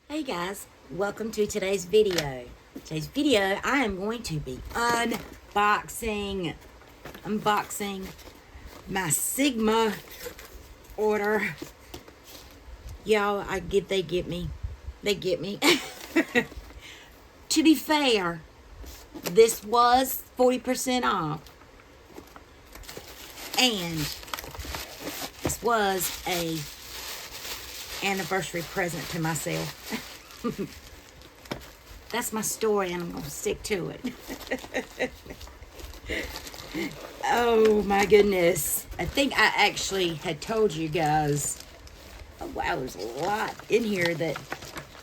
Hey guys, welcome to today's video. Today's video, I am going to be unboxing my Sigma order. Y'all, they get me. To be fair, this was 40% off. And this was a anniversary present to myself. That's my story and I'm gonna stick to it. Oh my goodness. I think I actually had told you guys, oh wow, there's a lot in here that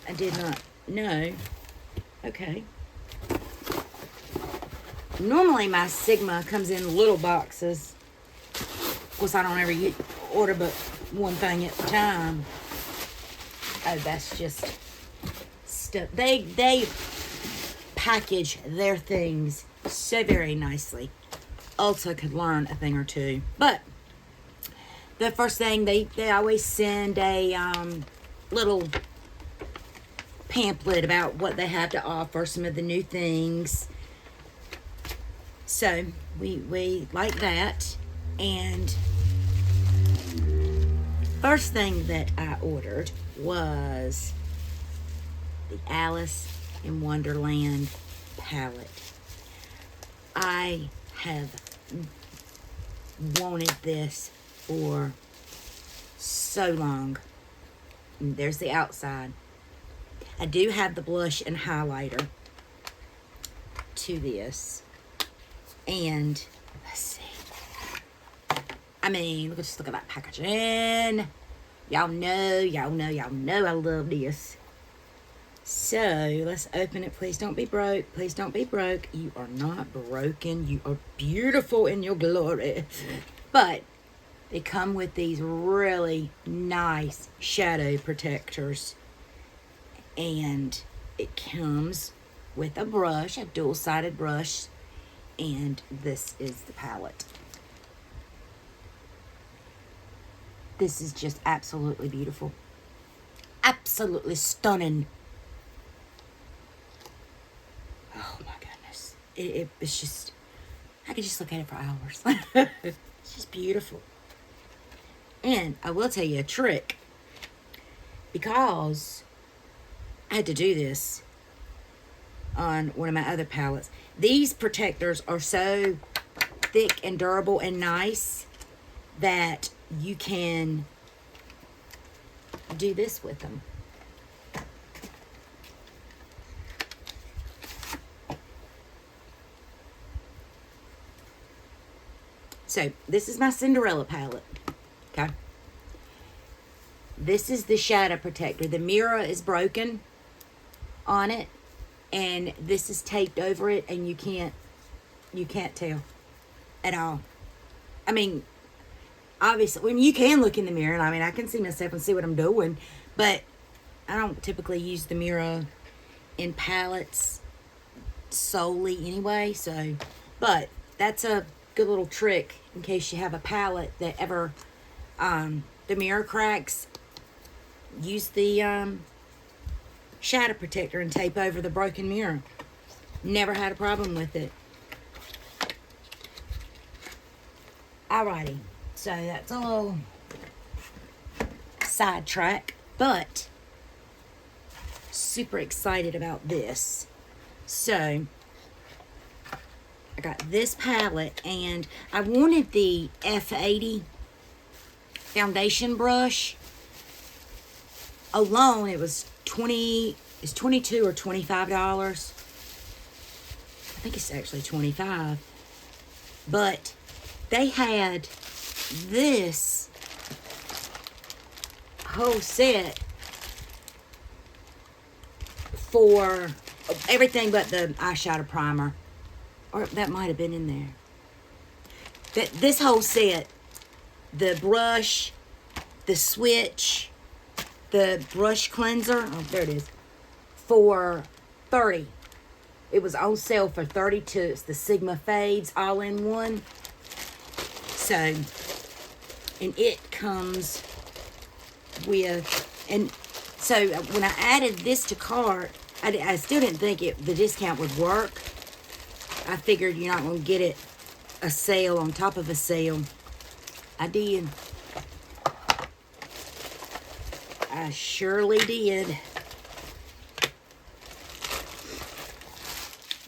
I did not know. Okay. Normally my Sigma comes in little boxes. Of course I don't ever order but one thing at a time. Oh, that's just stuff. They package their things so very nicely. Ulta could learn a thing or two. But the first thing, they always send a little pamphlet about what they have to offer, some of the new things. So we like that. And first thing that I ordered was the Alice in Wonderland palette. I have wanted this for so long. And there's the outside. I do have the blush and highlighter to this. And let's see. I mean, just look at that packaging. Y'all know I love this. So, let's open it. Please don't be broke. Please don't be broke. You are not broken. You are beautiful in your glory. But they come with these really nice shadow protectors. And it comes with a brush, a dual-sided brush. And this is the palette. This is just absolutely beautiful. Absolutely stunning. Oh my goodness. It's just, I could just look at it for hours. It's just beautiful. And I will tell you a trick. Because I had to do this on one of my other palettes. These protectors are so thick and durable and nice that you can do this with them. So, this is my Cinderella palette. Okay. This is the shadow protector. The mirror is broken on it. And this is taped over it. And you can't tell at all. I mean, obviously, when you can look in the mirror, and I mean, I can see myself and see what I'm doing, but I don't typically use the mirror in palettes solely anyway, so, but that's a good little trick in case you have a palette that ever, the mirror cracks. Use the shadow protector and tape over the broken mirror. Never had a problem with it. Alrighty. So that's a little sidetrack, but super excited about this. So I got this palette, and I wanted the F80 foundation brush. Alone, it was $22 or $25. I think it's actually $25. But they had this whole set for everything but the eyeshadow primer. Or that might have been in there. This whole set, the brush, the switch, the brush cleanser, oh, there it is, for $30. It was on sale for $32. It's the Sigma Fades all in one. So, and it comes with, and So when I added this to cart, I still didn't think the discount would work. I figured you're not going to get it a sale on top of a sale. I did. I surely did.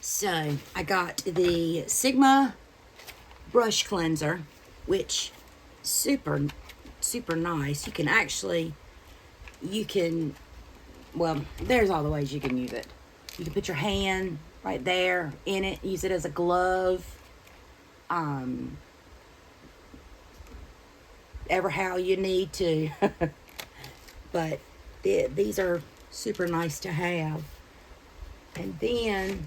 So I got the Sigma brush cleanser, which super nice. You can, well, there's all the ways you can use it. You can put your hand right there in it, use it as a glove, ever how you need to. But these are super nice to have. And then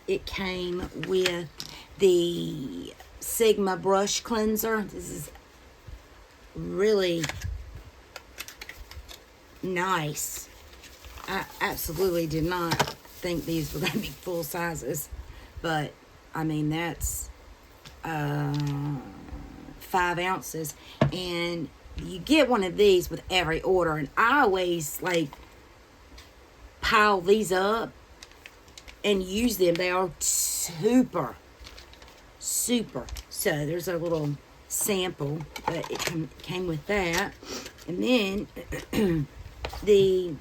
it came with the Sigma brush cleanser. This is really nice. I absolutely did not think these were going to be full sizes, but I mean, that's 5 ounces, and you get one of these with every order. And I always like pile these up and use them. They are super. So there's a little sample, but it came with that. And then the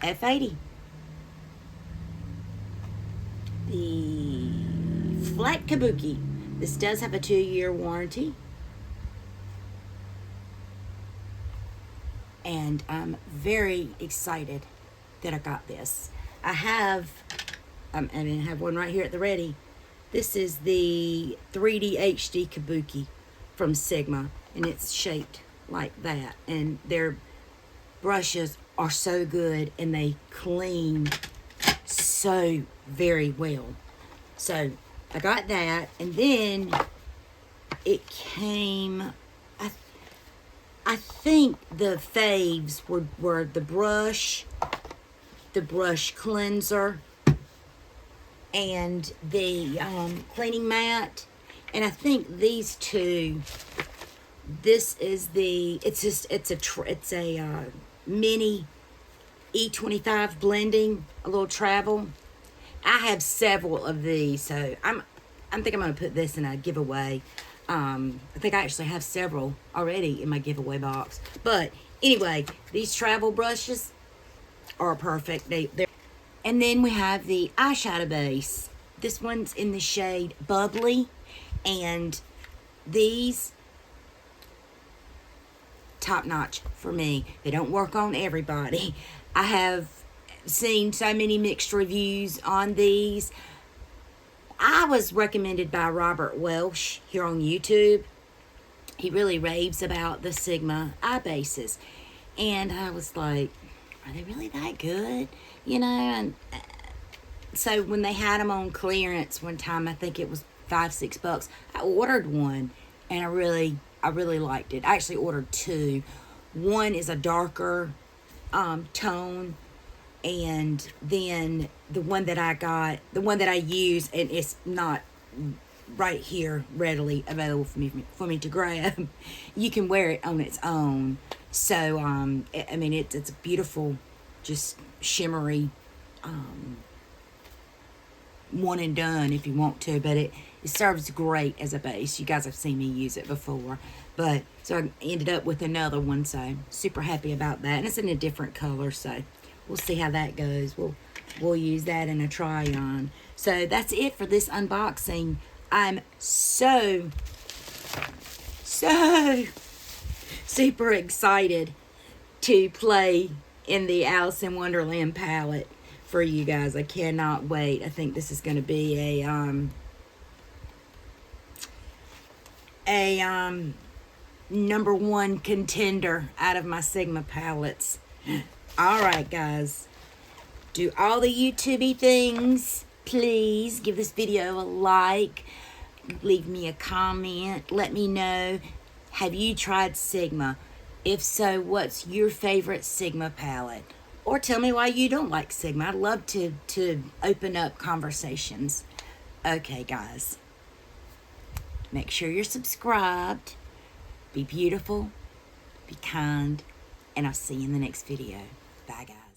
F80, the flat kabuki. This does have a 2-year warranty, and I'm very excited that I got this. I have one right here at the ready. This is the 3D HD kabuki from Sigma, and it's shaped like that. And their brushes are so good, and they clean so very well. So I got that, and then it came, I think the faves were the brush cleanser, and the cleaning mat. And I think these two, this is the, it's a mini E25 blending, a little travel. I have several of these, so I think I'm going to put this in a giveaway. I think I actually have several already in my giveaway box. But anyway, these travel brushes are perfect. And then we have the eyeshadow base. This one's in the shade Bubbly, and these, top notch for me. They don't work on everybody. I have seen so many mixed reviews on these. I was recommended by Robert Welsh here on YouTube. He really raves about the Sigma eye bases, and I was like, are they really that good? You know, and so when they had them on clearance one time, I think it was $5-6, I ordered one, and I really liked it. I actually ordered 2. One is a darker tone, and then the one that I got, the one that I use, and it's not right here readily available for me to grab. You can wear it on its own. So I mean, it's a beautiful, just shimmery one and done if you want to, but it serves great as a base. You guys have seen me use it before. But so I ended up with another one, so super happy about that. And it's in a different color, so we'll see how that goes. We'll use that in a try-on. So that's it for this unboxing. I'm so super excited to play in the Alice in Wonderland palette for you guys. I cannot wait. I think this is going to be a #1 contender out of my Sigma palettes. All right, guys. Do all the YouTubey things. Please give this video a like. Leave me a comment. Let me know, have you tried Sigma? If so, what's your favorite Sigma palette? Or tell me why you don't like Sigma. I'd love to open up conversations. Okay, guys. Make sure you're subscribed. Be beautiful. Be kind. And I'll see you in the next video. Bye, guys.